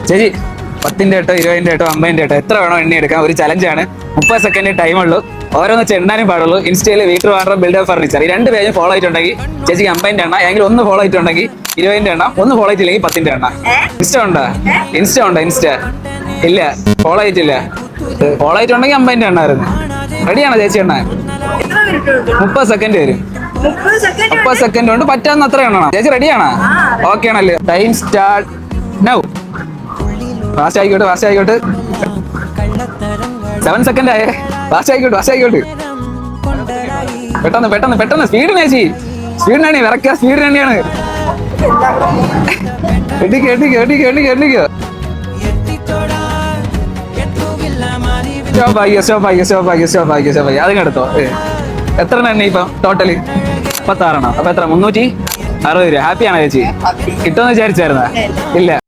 ചേച്ചി 10-ന്റെ കേട്ടോ 20-ന്റെ കേട്ടോ 50-ന്റെ കേട്ടോ എത്ര വേണോ എണ്ണ എടുക്കാം. ഒരു ചലഞ്ചാണ്. 30 സെക്കൻഡ് ടൈം ഉള്ളൂ. ഓരോന്ന് വെച്ച് എണ്ണാനും പാടുള്ളൂ. ഇൻസ്റ്റയിൽ വീട്ടർ വാണ്ടർ ബിൽഡർ ഫർണിച്ചർ ഈ 2 പേജും ഫോളോ ആയിട്ടുണ്ടെങ്കിൽ ചേച്ചിക്ക് 50-ന്റെ എണ്ണ, ഏതെങ്കിലും ഒന്ന് ഫോളോ ആയിട്ടുണ്ടെങ്കിൽ 20-ന്റെ എണ്ണ, ഒന്ന് ഫോളോ ആയിട്ടില്ലെങ്കിൽ 10-ന്റെ എണ്ണ. ഇൻസ്റ്റ ഉണ്ടോ? ഇൻസ്റ്റ ഇല്ല, ഫോളോ ആയിട്ടില്ല. ഫോളോ ആയിട്ടുണ്ടെങ്കിൽ 50-ന്റെ എണ്ണ ആയിരുന്നു. റെഡിയാണോ ചേച്ചി? എണ്ണ 30 സെക്കൻഡ് വരും. 30 സെക്കൻഡ് കൊണ്ട് പറ്റാവുന്ന അത്ര എണ്ണണം. ചേച്ചി റെഡിയാണോ? ഓക്കെ ആണല്ലേ? Time start now. ഫാസ്റ്റ് ആയിക്കോട്ടെ. 7 സെക്കൻഡ് ആയേ. ഫാസ്റ്റ് ആയിക്കോട്ടെ. പെട്ടെന്ന് സ്പീഡിന് ചേച്ചി. സ്പീഡിനാണ് വിറക്കുക. സ്പീഡ് തന്നെയാണ്. കേട്ടിക്കോ. സ്റ്റോപ്പ്. അതും എടുത്തോ. എത്ര എണ്ണ ഇപ്പം ടോട്ടല്? 56 അപ്പൊ എത്ര? 360 രൂപ. ഹാപ്പിയാണോ ചേച്ചി? കിട്ടുമെന്ന് വിചാരിച്ചായിരുന്നാ? ഇല്ല.